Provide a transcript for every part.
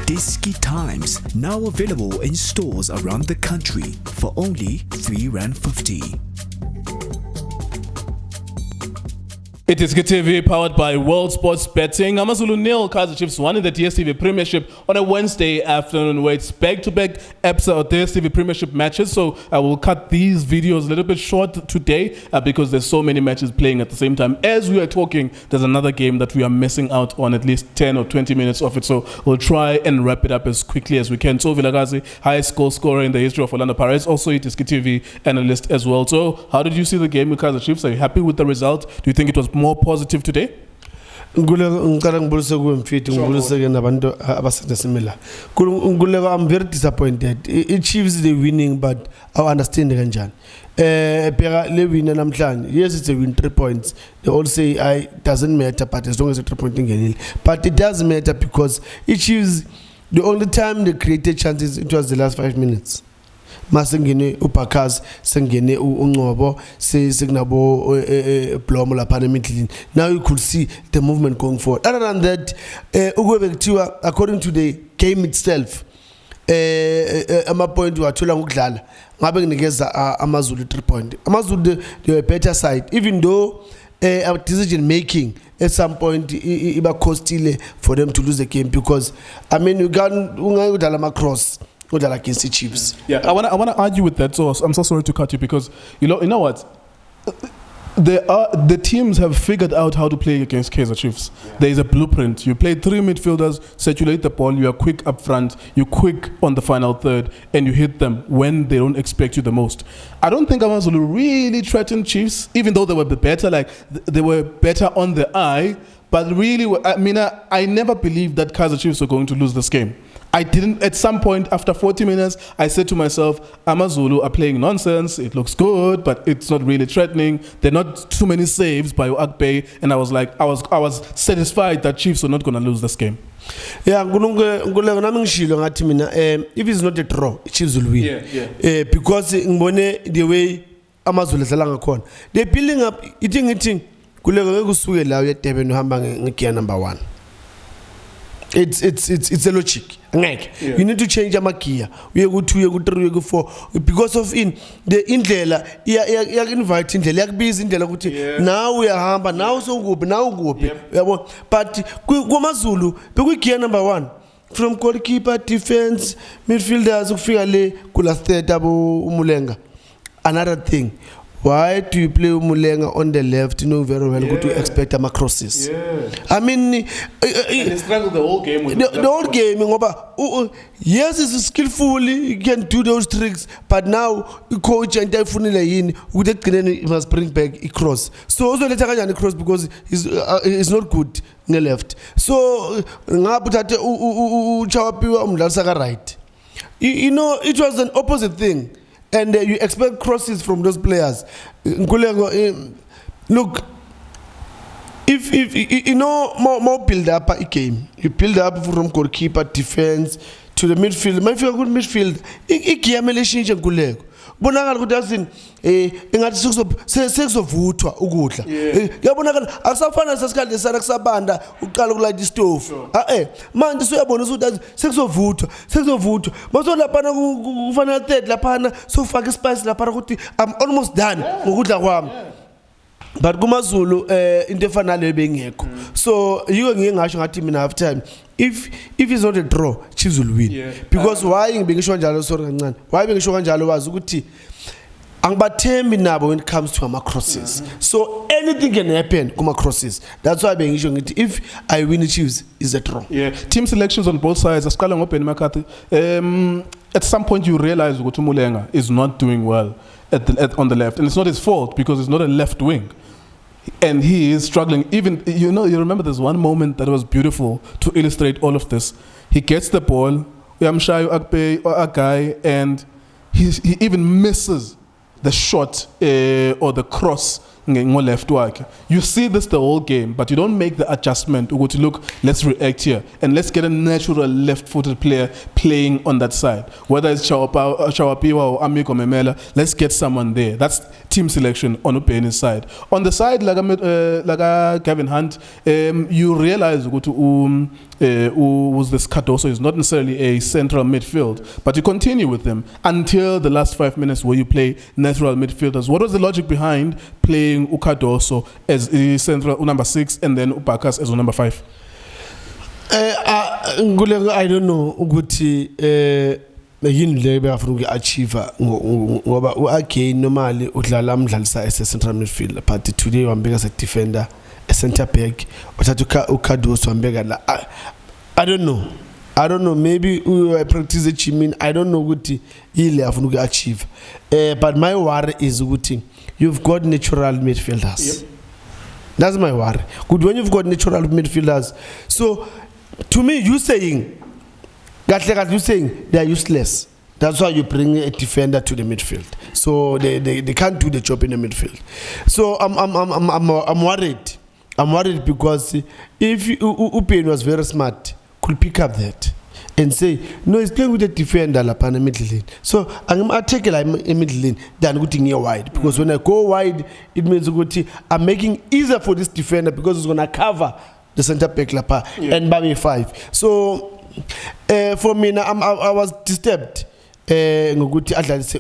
iDiskiTimes, now available in stores around the country for only R3.50. iDiskiTV powered by World Sports Betting. Amazulu nil, Kaizer Chiefs won in the DStv premiership on a Wednesday afternoon where it's back-to-back episode of DStv premiership matches. So I will cut these videos a little bit short today because there's so many matches playing at the same time. As we are talking, there's another game that we are missing out on, at least 10 or 20 minutes of it. So we'll try and wrap it up as quickly as we can. Tso Vilakazi, highest goal scorer in the history of Orlando Pirates, also iDiskiTV analyst as well. So how did you see the game with Kaizer Chiefs? Are you happy with the result? Do you think it was more positive today? I'm very disappointed. Chiefs they winning, but I understand the yes, it's a win 3 points. They all say it doesn't matter, but as long as it's 3 points, but it does matter because Chiefs the only time they created chances it was the last 5 minutes. Masengene upakaz sengene unqobo sekunabo blomo lapha emidlini. Now you could see the movement going forward. Other than that, according to the game itself, ama point wathola ngokudlala ngabe nginikeza Amazulu 3 point. Amazulu they were better side, even though our decision making at some point it costly for them to lose the game, because I mean you can't ungayudlala cross against the Chiefs. Yeah, I want to argue with that. So I'm so sorry to cut you because you know what, the teams have figured out how to play against Kaizer Chiefs. Yeah. There is a blueprint. You play 3 midfielders, circulate the ball. You are quick up front. You're quick on the final third, and you hit them when they don't expect you the most. I don't think Amazulu really threatened Chiefs, even though they were better. Like they were better on the eye, but really, I mean, I never believed that Kaizer Chiefs were going to lose this game. I didn't. At some point, after 40 minutes, I said to myself, Amazulu are playing nonsense. It looks good, but it's not really threatening. There are not too many saves by Akpe, and I was like, I was satisfied that Chiefs were not going to lose this game. Yeah, if it's not a draw, Chiefs will win. Yeah. Because the way Amazulu is they're building up. Eating. Number 1. It's a logic. Yeah. You need to change your gear. We go 2, we go 3, we go 4. Because of the indlela, you invite indlela, busy indlela. Now we are hamba. Now so go. Now go. But Amazulu, we gear number 1. From goalkeeper, defense, midfielders, ufika kula third abo Umulenga. Another thing. Why do you play Umulenga on the left? You know very well good to expect crosses. Yeah. I mean, and he struggled the whole game with the whole game. Yes, he's skillful. He can do those tricks. But now, the coach and he must bring back a cross. So also let's a cross because he's not good in the left. So right. You know, it was an opposite thing. And you expect crosses from those players. Look, if you know more build up a game, you build up from goalkeeper, defense to the midfield. My feel good midfield. Bonakala ukuthi engathi sekuzovutwa ukudla yabonakala akusafana sesikhathi sakusabanda uqala ukulaya istove manje suyabona ukuthi sekuzovutwa maso lapha kufanele third lapha sofaka ispice lapha ukuthi I'm almost done ngokudla kwami. But kumaZulu into efanele bengekho. So yiko ngike ngasho ngathi mina half time if it's not a draw Chiefs will win. Because why ngisho njalo sorry kancane. Why ngisho kanjalo wazi ukuthi angibathembi nabo when it comes to ama crosses. So anything can happen kuma crosses. That's why ngisho ngithi if I win the Chiefs is a draw. Yeah. Team selections on both sides. Asiqala ngoBen McCarthy. At some point you realize ukuthi Umulenga is not doing well on the left, and it's not his fault because it's not a left wing. And he is struggling. Even, you remember there's one moment that was beautiful to illustrate all of this. He gets the ball, Yamshayo Akpe or a guy, and he even misses the shot or the cross left work. You see this the whole game, but you don't make the adjustment to go to look, let's react here and let's get a natural left-footed player playing on that side. Whether it's Chawapiwa or Amiko Memela, let's get someone there. That's team selection on Upene's side. On the side, like Gavin Hunt, you realize who was this Cardoso is not necessarily a central midfield, but you continue with them until the last 5 minutes where you play natural midfielders. What was the logic behind playing Cardoso as a central number 6 and then Upakas as a number 5? I don't know ukuthi yini le bafuna uku-achieve ngoba u-Ake normally udlala amdlalisa as a central midfielder, but today wambeka as a defender, a centre back, uthatha uCardoso wambeka la. I don't know, maybe we practice Chimin. I don't know ukuthi yile afuna uku-achieve. But my worry is ukuthi you've got natural midfielders. Yep. That's my worry. Good, when you've got natural midfielders. So to me, you saying they are useless. That's why you bring a defender to the midfield. So they can't do the job in the midfield. So I'm worried. I'm worried because if Upen was very smart, could pick up that and say, no, he's playing with a defender in the middle lane. So I take a middle lane than going near wide. Because when I go wide, it means I'm making easier for this defender because it's going to cover the center back and Bami 5. So for me, I was disturbed. Whereas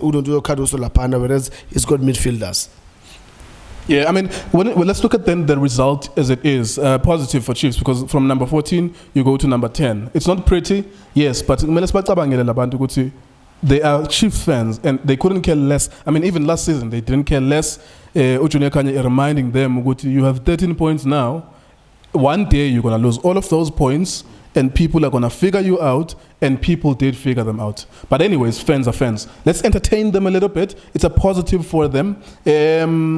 he's got midfielders. Yeah, I mean, let's look at then the result as it is. Positive for Chiefs, because from number 14 you go to number 10. It's not pretty, yes, but they are Chiefs fans and they couldn't care less. I mean, even last season they didn't care less. Junior Kanye reminding them, you have 13 points now. One day you're gonna lose all of those points, and people are gonna figure you out, and people did figure them out. But anyways, fans are fans. Let's entertain them a little bit. It's a positive for them.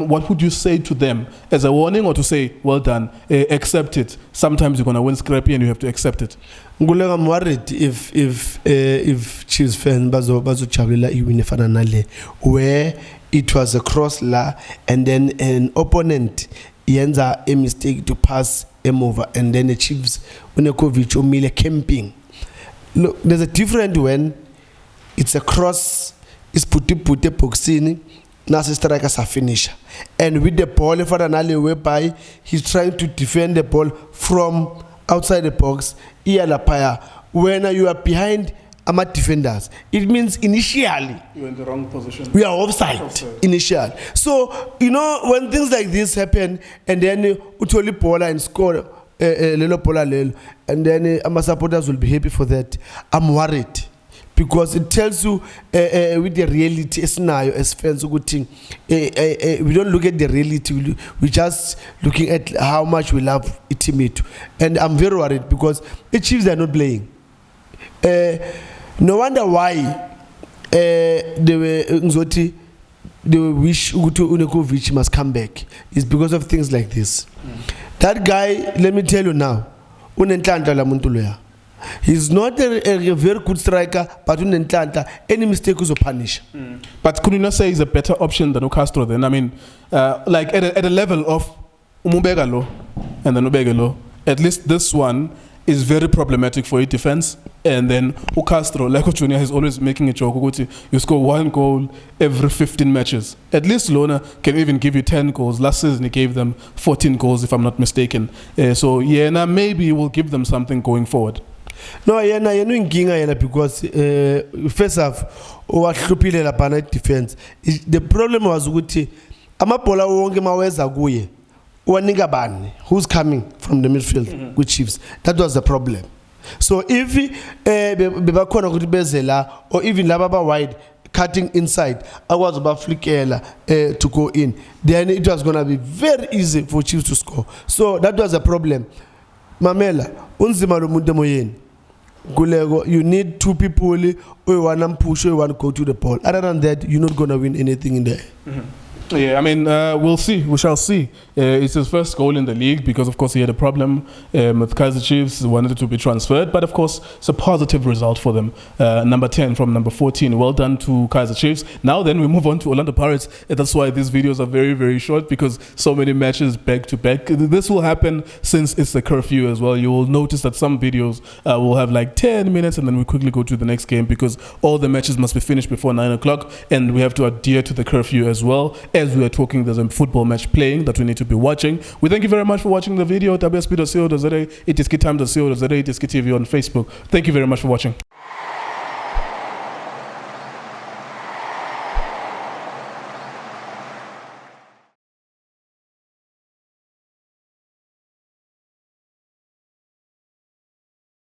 What would you say to them as a warning, or to say, well done, accept it? Sometimes you're gonna win scrappy and you have to accept it. I'm worried if Chiefs fans where it was a cross la and then an opponent yenza a mistake to pass him over, and then the Chiefs Nurkovic or Mile camping. Look, there's a different when it's a cross, it's put boxing, now the striker's a finisher. And with the ball for an alley whereby he's trying to defend the ball from outside the box, when you are behind Amat defenders, it means initially you're in the wrong position. We are offside initially. So when things like this happen, and then utoli pola and score lelo pola lelo, and then our supporters will be happy for that. I'm worried because it tells you with the reality as fans, we don't look at the reality. We're just looking at how much we love Itimito, and I'm very worried because the Chiefs are not playing. No wonder why they wish Nurkovic must come back. It's because of things like this. That guy, let me tell you now, he's not a very good striker, but any mistake is a punish. But could you not say he's a better option than Castro then? I mean, like at a level of Umubegalo and then Ubegalo, at least this one is very problematic for your defense. And then Castro, like Junior, is always making a joke. You score 1 goal every 15 matches. At least Lona can even give you 10 goals. Last season he gave them 14 goals, if I'm not mistaken. So yeah, now maybe he will give them something going forward. No, because first half, defense. The problem was who's coming from the midfield with Chiefs. That was the problem. So if or even Lababa wide cutting inside, I was about flickela to go in, then it was gonna be very easy for Chiefs to score. So that was a problem. Mamela, you need 2 people who want to push, who want to go to the ball. Other than that, you're not gonna win anything in there. Yeah, I mean, we'll see. We shall see. It's his first goal in the league because, of course, he had a problem with Kaizer Chiefs. He wanted to be transferred. But, of course, it's a positive result for them. Number 10 from number 14. Well done to Kaizer Chiefs. Now then, we move on to Orlando Pirates. That's why these videos are very, very short because so many matches back to back. This will happen since it's the curfew as well. You will notice that some videos will have like 10 minutes and then we quickly go to the next game because all the matches must be finished before 9 o'clock and we have to adhere to the curfew as well. As we are talking, there's a football match playing that we need to be watching. We thank you very much for watching the video. WSP.co.za, iDiskiTimes.co.za, iDiskiTV on Facebook. Thank you very much for watching.